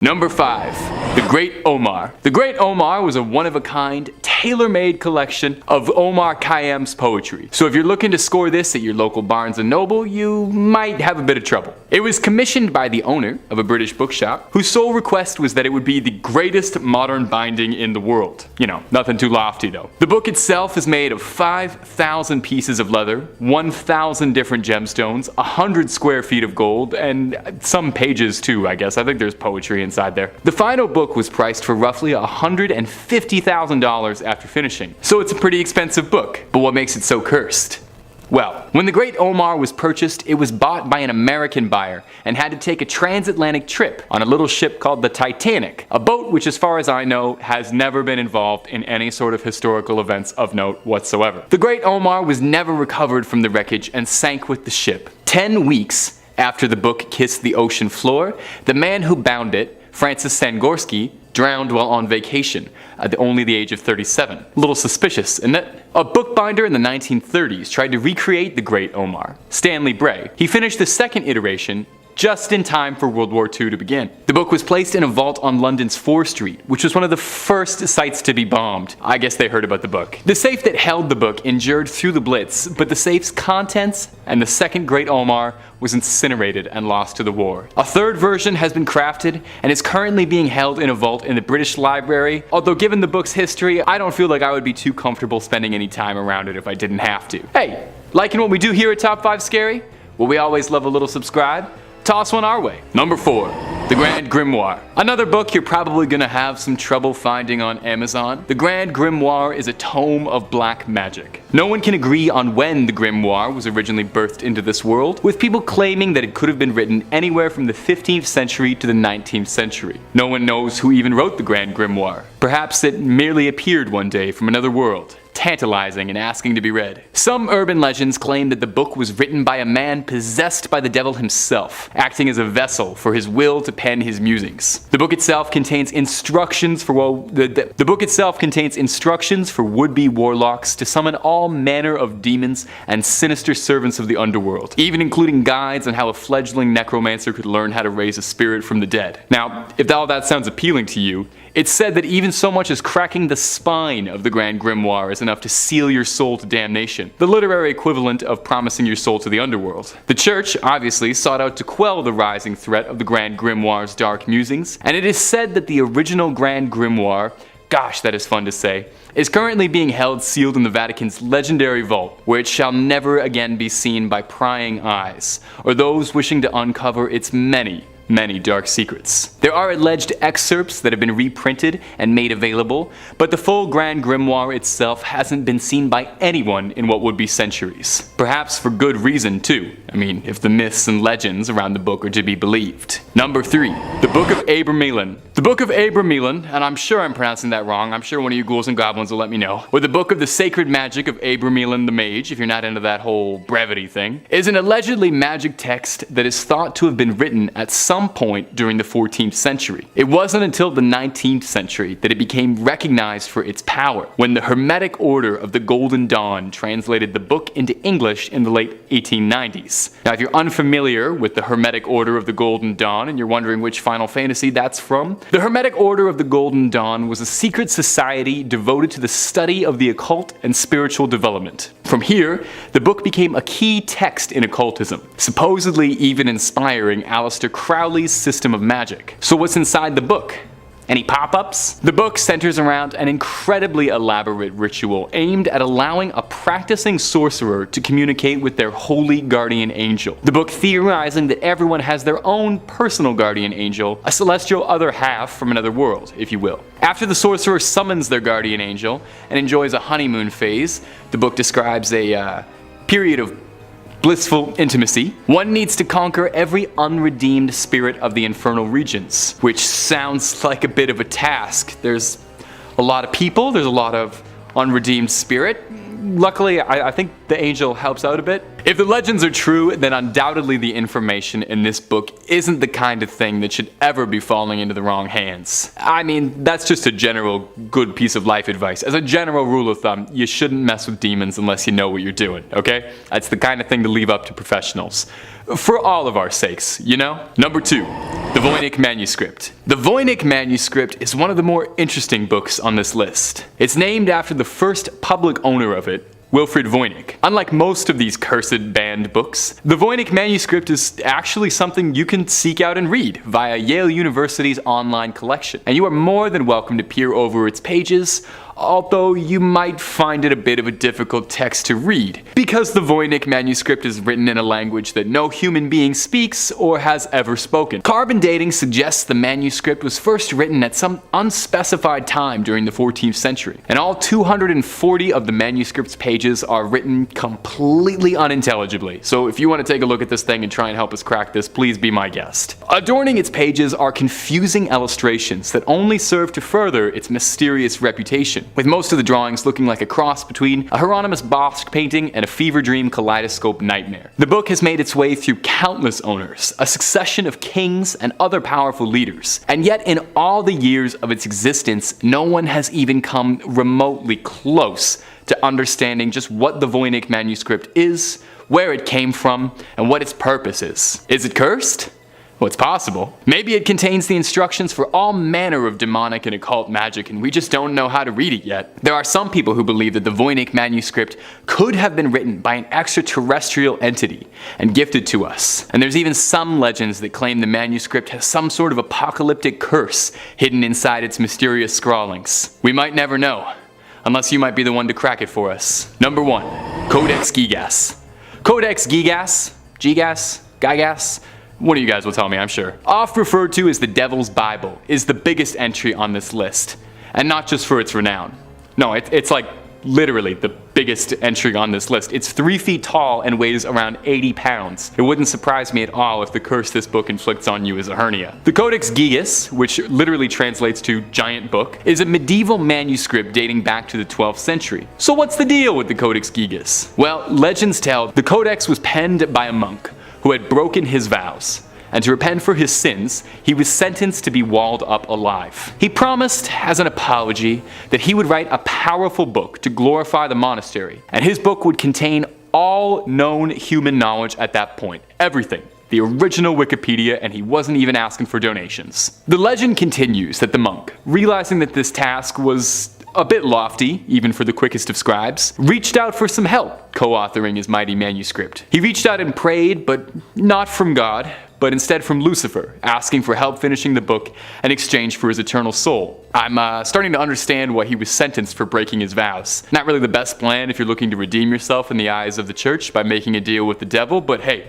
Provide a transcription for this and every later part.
Number 5. The Great Omar. The Great Omar was a one-of-a-kind, tailor-made collection of Omar Khayyam's poetry. So if you're looking to score this at your local Barnes & Noble, you might have a bit of trouble. It was commissioned by the owner of a British bookshop, whose sole request was that it would be the greatest modern binding in the world. You know, nothing too lofty though. The book itself is made of 5,000 pieces of leather, 1,000 different gemstones, 100 square feet of gold, and some pages too, I guess. I think there's poetry inside there. The final book was priced for roughly $150,000 after finishing, so it's a pretty expensive book. But what makes it so cursed? Well, when the Great Omar was purchased, it was bought by an American buyer and had to take a transatlantic trip on a little ship called the Titanic, a boat which, as far as I know, has never been involved in any sort of historical events of note whatsoever. The Great Omar was never recovered from the wreckage and sank with the ship. 10 weeks after the book kissed the ocean floor, the man who bound it, Francis Sangorski, drowned while on vacation at only the age of 37. A little suspicious, isn't it? A bookbinder in the 1930s tried to recreate the Great Omar, Stanley Bray. He finished the second iteration just in time for World War II to begin. The book was placed in a vault on London's Fore Street, which was one of the first sites to be bombed. I guess they heard about the book. The safe that held the book endured through the Blitz, but the safe's contents and the second Great Omar was incinerated and lost to the war. A third version has been crafted and is currently being held in a vault in the British Library, although given the book's history, I don't feel like I would be too comfortable spending any time around it if I didn't have to. Hey, liking what we do here at Top 5 Scary? Well, we always love a little subscribe. Toss one our way. Number 4. The Grand Grimoire. Another book you're probably gonna have some trouble finding on Amazon. The Grand Grimoire is a tome of black magic. No one can agree on when the grimoire was originally birthed into this world, with people claiming that it could have been written anywhere from the 15th century to the 19th century. No one knows who even wrote the Grand Grimoire. Perhaps it merely appeared one day from another world, tantalizing and asking to be read. Some urban legends claim that the book was written by a man possessed by the devil himself, acting as a vessel for his will to pen his musings. The book itself contains instructions for would-be warlocks to summon all manner of demons and sinister servants of the underworld, even including guides on how a fledgling necromancer could learn how to raise a spirit from the dead. Now, if all that sounds appealing to you, it's said that even so much as cracking the spine of the Grand Grimoire is enough to seal your soul to damnation, the literary equivalent of promising your soul to the underworld. The church, obviously, sought out to quell the rising threat of the Grand Grimoire's dark musings, and it is said that the original Grand Grimoire, gosh, that is fun to say, is currently being held sealed in the Vatican's legendary vault, where it shall never again be seen by prying eyes, or those wishing to uncover its many dark secrets. There are alleged excerpts that have been reprinted and made available, but the full Grand Grimoire itself hasn't been seen by anyone in what would be centuries. Perhaps for good reason too. I mean, if the myths and legends around the book are to be believed. Number 3. The Book of Abramelin. The Book of Abramelin, and I'm sure I'm pronouncing that wrong, I'm sure one of you ghouls and goblins will let me know, or the Book of the Sacred Magic of Abramelin the Mage, if you're not into that whole brevity thing, is an allegedly magic text that is thought to have been written at some point during the 14th century. It wasn't until the 19th century that it became recognized for its power, when the Hermetic Order of the Golden Dawn translated the book into English in the late 1890s. Now, if you're unfamiliar with the Hermetic Order of the Golden Dawn and you're wondering which Final Fantasy that's from, the Hermetic Order of the Golden Dawn was a secret society devoted to the study of the occult and spiritual development. From here, the book became a key text in occultism, supposedly even inspiring Aleister Crowley's system of magic. So what's inside the book? Any pop-ups? The book centers around an incredibly elaborate ritual aimed at allowing a practicing sorcerer to communicate with their holy guardian angel. The book theorizing that everyone has their own personal guardian angel, a celestial other half from another world, if you will. After the sorcerer summons their guardian angel and enjoys a honeymoon phase, the book describes a period of blissful intimacy, one needs to conquer every unredeemed spirit of the infernal regions, which sounds like a bit of a task. There's a lot of people, there's a lot of unredeemed spirit. Luckily, I think the angel helps out a bit, If the legends are true, then undoubtedly the information in this book isn't the kind of thing that should ever be falling into the wrong hands. I mean, that's just a general good piece of life advice. As a general rule of thumb, you shouldn't mess with demons unless you know what you're doing, okay? That's the kind of thing to leave up to professionals. For all of our sakes, you know? Number 2. The Voynich Manuscript. The Voynich Manuscript is one of the more interesting books on this list. It's named after the first public owner of it, Wilfrid Voynich. Unlike most of these cursed banned books, the Voynich Manuscript is actually something you can seek out and read via Yale University's online collection, and you are more than welcome to peer over its pages, although you might find it a bit of a difficult text to read, because the Voynich Manuscript is written in a language that no human being speaks or has ever spoken. Carbon dating suggests the manuscript was first written at some unspecified time during the 14th century, and all 240 of the manuscript's pages are written completely unintelligibly, so if you want to take a look at this thing and try and help us crack this, please be my guest. Adorning its pages are confusing illustrations that only serve to further its mysterious reputation, with most of the drawings looking like a cross between a Hieronymus Bosch painting and a fever dream kaleidoscope nightmare. The book has made its way through countless owners, a succession of kings and other powerful leaders, and yet in all the years of its existence, no one has even come remotely close to understanding just what the Voynich Manuscript is, where it came from, and what its purpose is. Is it cursed? Well, it's possible. Maybe it contains the instructions for all manner of demonic and occult magic, and we just don't know how to read it yet. There are some people who believe that the Voynich Manuscript could have been written by an extraterrestrial entity and gifted to us. And there's even some legends that claim the manuscript has some sort of apocalyptic curse hidden inside its mysterious scrawlings. We might never know, unless you might be the one to crack it for us. Number 1. Codex Gigas. Codex Gigas? Gigas? One of you guys will tell me, I'm sure. Oft referred to as the Devil's Bible, is the biggest entry on this list. And not just for its renown. No, it's like literally the biggest entry on this list. It's 3 feet tall and weighs around 80 pounds. It wouldn't surprise me at all if the curse this book inflicts on you is a hernia. The Codex Gigas, which literally translates to giant book, is a medieval manuscript dating back to the 12th century. So what's the deal with the Codex Gigas? Well, legends tell the Codex was penned by a monk who had broken his vows, and to repent for his sins, he was sentenced to be walled up alive. He promised, as an apology, that he would write a powerful book to glorify the monastery, and his book would contain all known human knowledge at that point. Everything. The original Wikipedia, and he wasn't even asking for donations. The legend continues that the monk, realizing that this task was a bit lofty, even for the quickest of scribes, reached out for some help co-authoring his mighty manuscript. He reached out and prayed, but not from God, but instead from Lucifer, asking for help finishing the book in exchange for his eternal soul. I'm starting to understand why he was sentenced for breaking his vows. Not really the best plan if you're looking to redeem yourself in the eyes of the church by making a deal with the devil, but hey,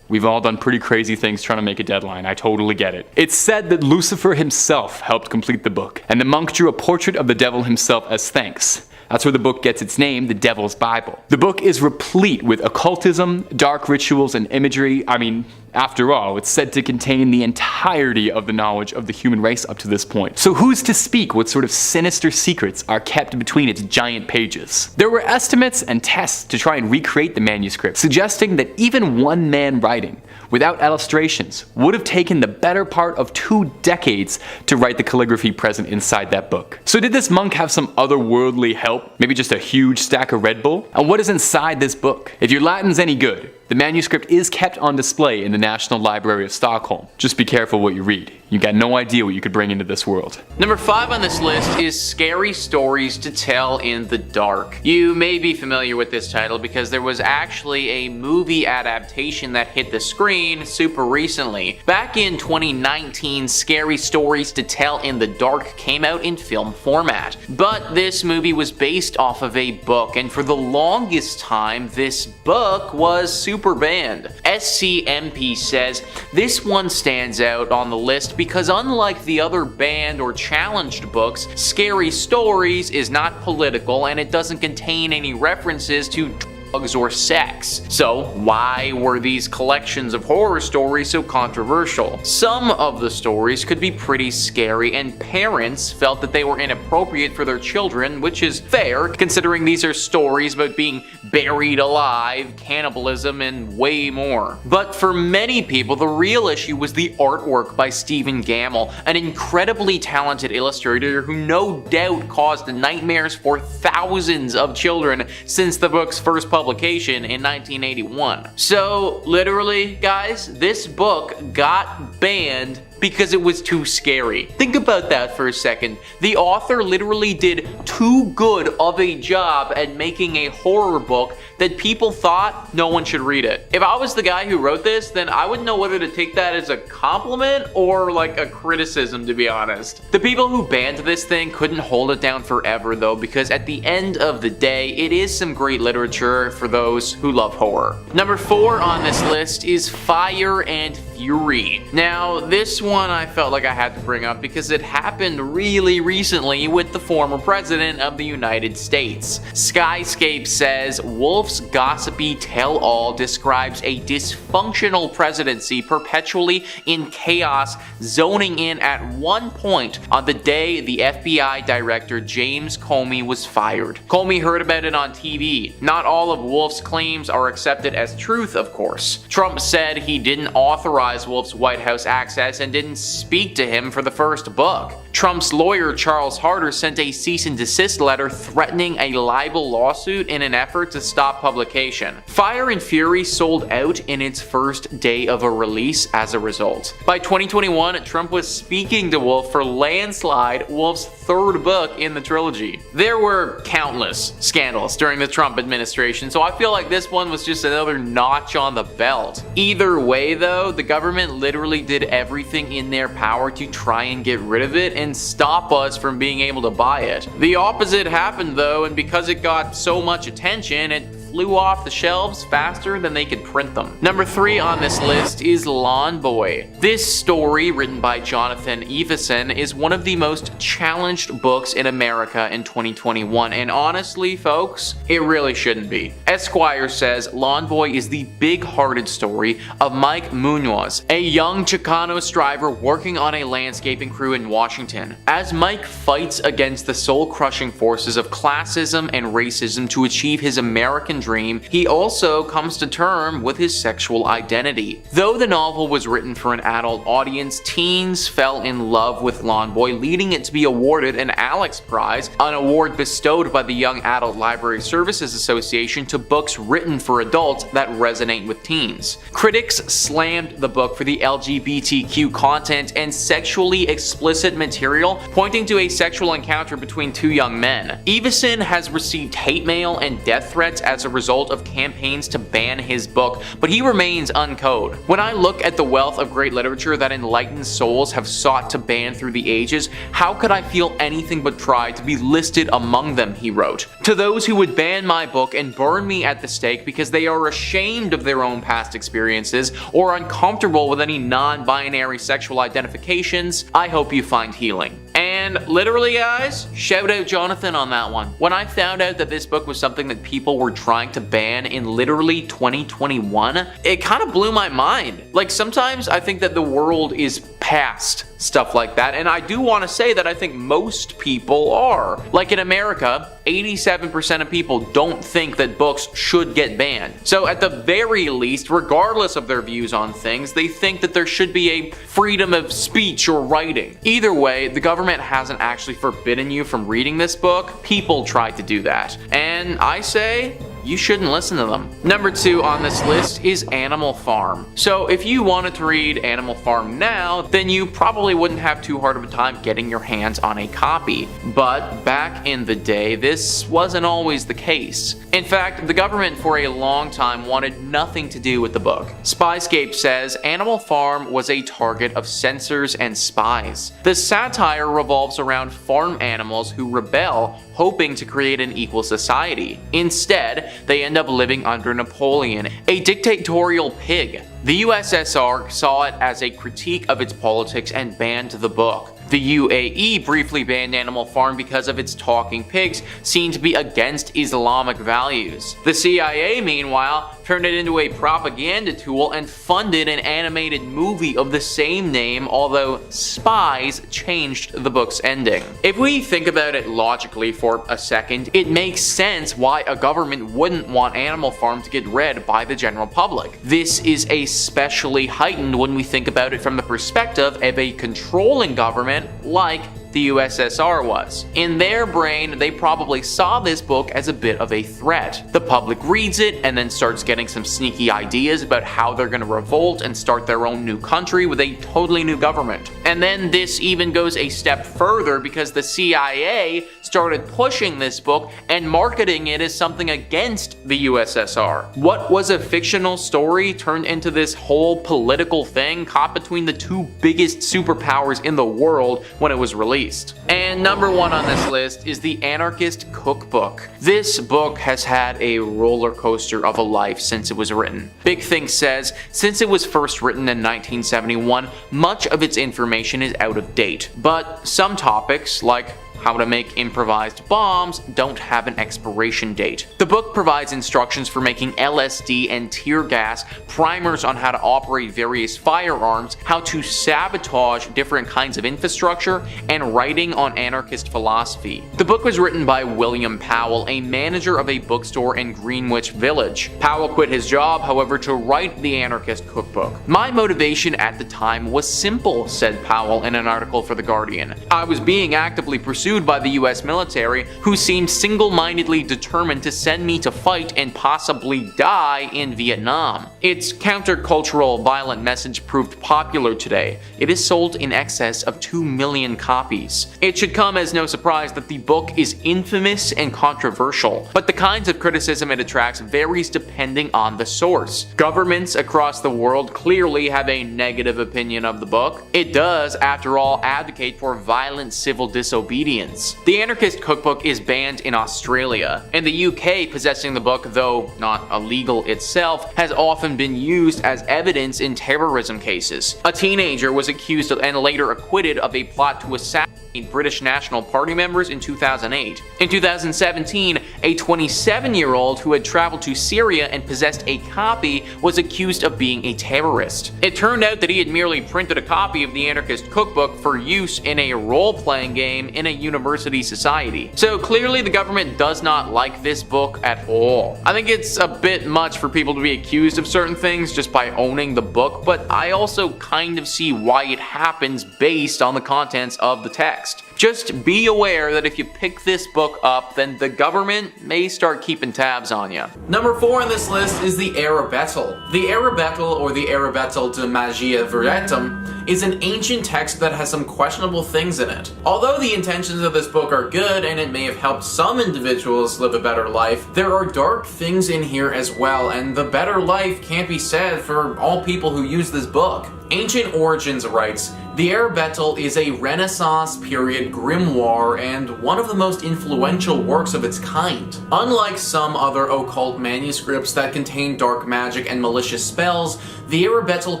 we've all done pretty crazy things trying to make a deadline, I totally get it. It's said that Lucifer himself helped complete the book, and the monk drew a portrait of the devil himself as thanks. That's where the book gets its name, the Devil's Bible. The book is replete with occultism, dark rituals, and imagery. I mean, after all, it's said to contain the entirety of the knowledge of the human race up to this point. So who's to speak what sort of sinister secrets are kept between its giant pages? There were estimates and tests to try and recreate the manuscript, suggesting that even one man writing, without illustrations, would have taken the better part of 2 decades to write the calligraphy present inside that book. So did this monk have some otherworldly help? Maybe just a huge stack of Red Bull? And what is inside this book? If your Latin's any good, the manuscript is kept on display in the National Library of Stockholm. Just be careful what you read. You got no idea what you could bring into this world. Number 5 on this list is Scary Stories to Tell in the Dark. You may be familiar with this title because there was actually a movie adaptation that hit the screen super recently. Back in 2019, Scary Stories to Tell in the Dark came out in film format. But this movie was based off of a book, and for the longest time, this book was super banned. SCMP says this one stands out on the list because unlike the other banned or challenged books, Scary Stories is not political and it doesn't contain any references to bugs or sex. So why were these collections of horror stories so controversial? Some of the stories could be pretty scary, and parents felt that they were inappropriate for their children, which is fair considering these are stories about being buried alive, cannibalism, and way more. But for many people, the real issue was the artwork by Stephen Gammell, an incredibly talented illustrator who no doubt caused nightmares for thousands of children since the book's first publication in 1981. So literally, guys, this book got banned because it was too scary. Think about that for a second. The author literally did too good of a job at making a horror book that people thought no one should read it. If I was the guy who wrote this, then I wouldn't know whether to take that as a compliment or like a criticism, to be honest. The people who banned this thing couldn't hold it down forever though, because at the end of the day, it is some great literature for those who love horror. Number 4 on this list is Fire and Fury. Now, this one I felt like I had to bring up because it happened really recently with the former president of the United States. Skyscape says Wolf's gossipy tell-all describes a dysfunctional presidency perpetually in chaos, zoning in at one point on the day the FBI director James Comey was fired. Comey heard about it on TV. Not all of Wolf's claims are accepted as truth, of course. Trump said he didn't authorize Wolf's White House access and didn't speak to him for the first book. Trump's lawyer Charles Harder sent a cease and desist letter threatening a libel lawsuit in an effort to stop publication. Fire and Fury sold out in its first day of a release as a result. By 2021, Trump was speaking to Wolf for Landslide, Wolf's third book in the trilogy. There were countless scandals during the Trump administration, so I feel like this one was just another notch on the belt. Either way though, the government literally did everything in their power to try and get rid of it and stop us from being able to buy it. The opposite happened though, and because it got so much attention, it flew off the shelves faster than they could print them. Number 3 on this list is Lawn Boy. This story, written by Jonathan Iveson, is one of the most challenged books in America in 2021, and honestly, folks, it really shouldn't be. Esquire says Lawn Boy is the big-hearted story of Mike Munoz, a young Chicano striver working on a landscaping crew in Washington. As Mike fights against the soul-crushing forces of classism and racism to achieve his American dream, he also comes to terms with his sexual identity. Though the novel was written for an adult audience, teens fell in love with Lawn Boy, leading it to be awarded an Alex Prize, an award bestowed by the Young Adult Library Services Association to books written for adults that resonate with teens. Critics slammed the book for the LGBTQ content and sexually explicit material, pointing to a sexual encounter between two young men. Iveson has received hate mail and death threats as a result of campaigns to ban his book, but he remains uncode. When I look at the wealth of great literature that enlightened souls have sought to ban through the ages, how could I feel anything but pride to be listed among them, he wrote. To those who would ban my book and burn me at the stake because they are ashamed of their own past experiences or uncomfortable with any non-binary sexual identifications, I hope you find healing. And literally, guys, shout out Jonathan on that one. When I found out that this book was something that people were trying to ban in literally 2021, it kind of blew my mind. Like, sometimes I think that the world is past stuff like that, and I do want to say that I think most people are. Like in America, 87% of people don't think that books should get banned. So at the very least, regardless of their views on things, they think that there should be a freedom of speech or writing. Either way, the government hasn't actually forbidden you from reading this book. People tried to do that. And I say, you shouldn't listen to them. Number 2 on this list is Animal Farm. So if you wanted to read Animal Farm now, then you probably wouldn't have too hard of a time getting your hands on a copy. But back in the day, this wasn't always the case. In fact, the government for a long time wanted nothing to do with the book. Spyscape says Animal Farm was a target of censors and spies. The satire revolves around farm animals who rebel, hoping to create an equal society. Instead, they end up living under Napoleon, a dictatorial pig. The USSR saw it as a critique of its politics and banned the book. The UAE briefly banned Animal Farm because of its talking pigs seen to be against Islamic values. The CIA, meanwhile, turned it into a propaganda tool and funded an animated movie of the same name, although spies changed the book's ending. If we think about it logically for a second, it makes sense why a government wouldn't want Animal Farm to get read by the general public. This is especially heightened when we think about it from the perspective of a controlling government like the USSR was. In their brain, they probably saw this book as a bit of a threat. The public reads it and then starts getting some sneaky ideas about how they're gonna revolt and start their own new country with a totally new government. And then this even goes a step further because the CIA started pushing this book and marketing it as something against the USSR. What was a fictional story turned into this whole political thing caught between the two biggest superpowers in the world when it was released. And number one on this list is the Anarchist Cookbook. This book has had a roller coaster of a life since it was written. Big Thing says, since it was first written in 1971, much of its information is out of date. But some topics, like how to make improvised bombs, don't have an expiration date. The book provides instructions for making LSD and tear gas, primers on how to operate various firearms, how to sabotage different kinds of infrastructure, and writing on anarchist philosophy. The book was written by William Powell, a manager of a bookstore in Greenwich Village. Powell quit his job, however, to write the Anarchist Cookbook. My motivation at the time was simple, said Powell in an article for The Guardian. I was being actively pursued by the US military, who seemed single-mindedly determined to send me to fight and possibly die in Vietnam. Its countercultural, violent message proved popular today. It is sold in excess of 2 million copies. It should come as no surprise that the book is infamous and controversial, but the kinds of criticism it attracts varies depending on the source. Governments across the world clearly have a negative opinion of the book. It does, after all, advocate for violent civil disobedience. The Anarchist Cookbook is banned in Australia. In the UK, possessing the book, though not illegal itself, has often been used as evidence in terrorism cases. A teenager was accused of and later acquitted of a plot to assassinate British National Party members in 2008. In 2017, a 27-year-old who had traveled to Syria and possessed a copy was accused of being a terrorist. It turned out that he had merely printed a copy of the Anarchist Cookbook for use in a role-playing game in a university society. So clearly the government does not like this book at all. I think it's a bit much for people to be accused of certain things just by owning the book, but I also kind of see why it happens based on the contents of the text. Just be aware that if you pick this book up, then the government may start keeping tabs on you. Number 4 on this list is the Arabetel. The Arabetel, or the Arabetel de Magia Veretum, is an ancient text that has some questionable things in it. Although the intentions of this book are good and it may have helped some individuals live a better life, there are dark things in here as well, and the better life can't be said for all people who use this book. Ancient Origins writes, the Arabetel is a Renaissance period grimoire and one of the most influential works of its kind. Unlike some other occult manuscripts that contain dark magic and malicious spells, the Arabetel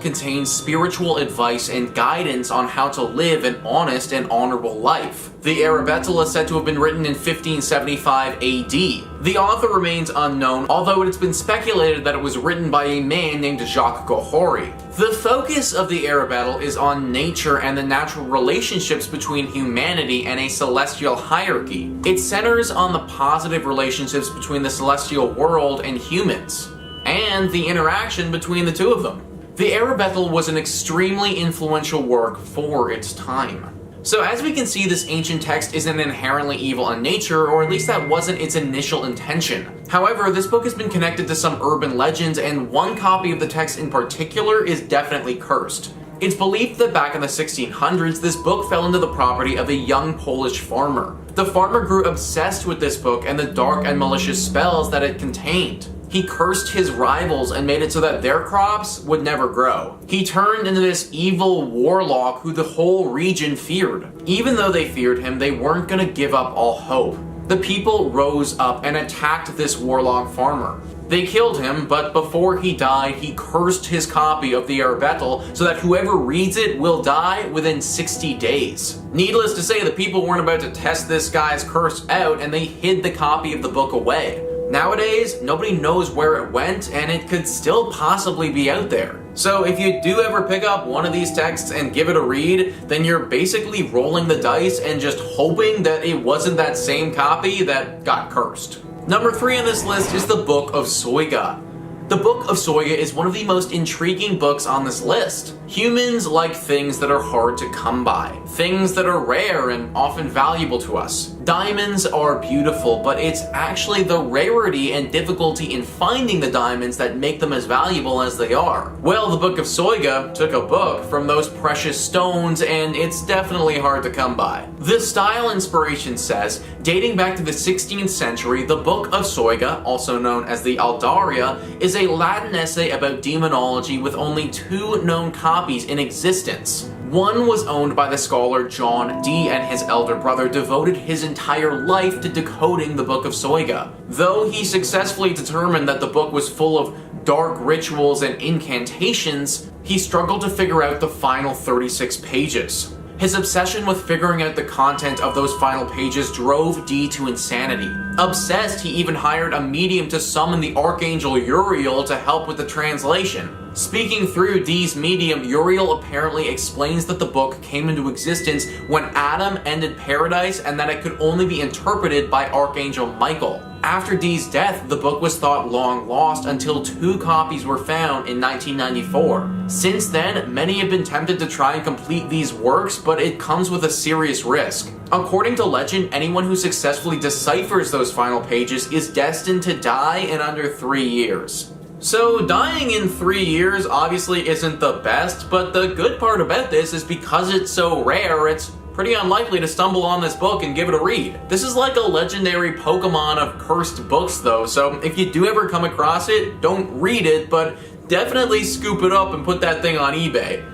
contains spiritual advice and guidance on how to live an honest and honorable life. The Arabetel is said to have been written in 1575 AD. The author remains unknown, although it has been speculated that it was written by a man named Jacques Gohori. The focus of the Arabetel is on nature and the natural relationships between humanity and a celestial hierarchy. It centers on the positive relationships between the celestial world and humans, and the interaction between the two of them. The Arabetel was an extremely influential work for its time. So as we can see, this ancient text isn't inherently evil in nature, or at least that wasn't its initial intention. However, this book has been connected to some urban legends, and one copy of the text in particular is definitely cursed. It's believed that back in the 1600s, this book fell into the property of a young Polish farmer. The farmer grew obsessed with this book and the dark and malicious spells that it contained. He cursed his rivals and made it so that their crops would never grow. He turned into this evil warlock who the whole region feared. Even though they feared him, they weren't gonna give up all hope. The people rose up and attacked this warlock farmer. They killed him, but before he died, he cursed his copy of the Arbetel so that whoever reads it will die within 60 days. Needless to say, the people weren't about to test this guy's curse out, and they hid the copy of the book away. Nowadays, nobody knows where it went, and it could still possibly be out there. So if you do ever pick up one of these texts and give it a read, then you're basically rolling the dice and just hoping that it wasn't that same copy that got cursed. Number 3 on this list is the Book of Soyga. The Book of Soyga is one of the most intriguing books on this list. Humans like things that are hard to come by, things that are rare and often valuable to us. Diamonds are beautiful, but it's actually the rarity and difficulty in finding the diamonds that make them as valuable as they are. Well, the Book of Soyga took a book from those precious stones, and it's definitely hard to come by. The style inspiration says, dating back to the 16th century, the Book of Soyga, also known as the Aldaria, is a Latin essay about demonology with only 2 known copies in existence. One was owned by the scholar John Dee, and his elder brother devoted his entire life to decoding the Book of Soyga. Though he successfully determined that the book was full of dark rituals and incantations, he struggled to figure out the final 36 pages. His obsession with figuring out the content of those final pages drove Dee to insanity. Obsessed, he even hired a medium to summon the Archangel Uriel to help with the translation. Speaking through Dee's medium, Uriel apparently explains that the book came into existence when Adam ended paradise and that it could only be interpreted by Archangel Michael. After Dee's death, the book was thought long lost until 2 copies were found in 1994. Since then, many have been tempted to try and complete these works, but it comes with a serious risk. According to legend, anyone who successfully deciphers those final pages is destined to die in under 3 years. So dying in 3 years obviously isn't the best, but the good part about this is because it's so rare, it's pretty unlikely to stumble on this book and give it a read. This is like a legendary Pokemon of cursed books though, so if you do ever come across it, don't read it, but definitely scoop it up and put that thing on eBay.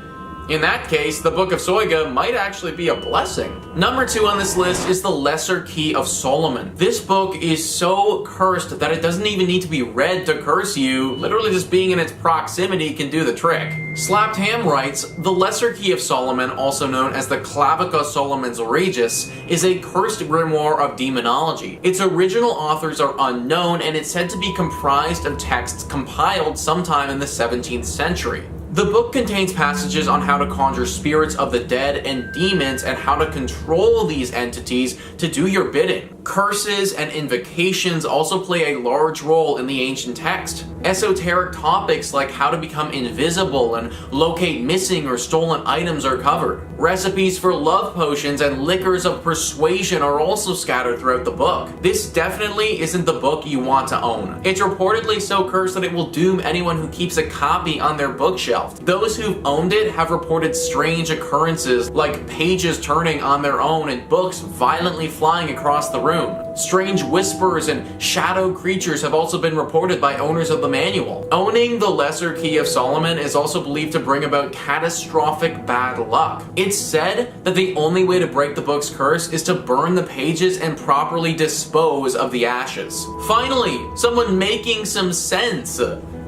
In that case, the Book of Soyga might actually be a blessing. Number 2 on this list is the Lesser Key of Solomon. This book is so cursed that it doesn't even need to be read to curse you. Literally just being in its proximity can do the trick. Slapped Ham writes, the Lesser Key of Solomon, also known as the Clavica Solomon's Regis, is a cursed grimoire of demonology. Its original authors are unknown, and it's said to be comprised of texts compiled sometime in the 17th century. The book contains passages on how to conjure spirits of the dead and demons and how to control these entities to do your bidding. Curses and invocations also play a large role in the ancient text. Esoteric topics like how to become invisible and locate missing or stolen items are covered. Recipes for love potions and liquors of persuasion are also scattered throughout the book. This definitely isn't the book you want to own. It's reportedly so cursed that it will doom anyone who keeps a copy on their bookshelf. Those who've owned it have reported strange occurrences like pages turning on their own and books violently flying across the room. Strange whispers and shadow creatures have also been reported by owners of the manual. Owning the Lesser Key of Solomon is also believed to bring about catastrophic bad luck. It's said that the only way to break the book's curse is to burn the pages and properly dispose of the ashes. Finally, someone making some sense.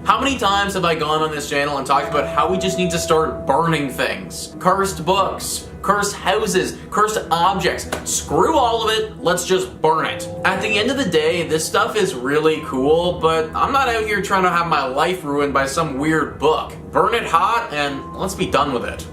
How many times have I gone on this channel and talked about how we just need to start burning things? Cursed books, cursed houses, cursed objects. Screw all of it, let's just burn it. At the end of the day, this stuff is really cool, but I'm not out here trying to have my life ruined by some weird book. Burn it hot and let's be done with it.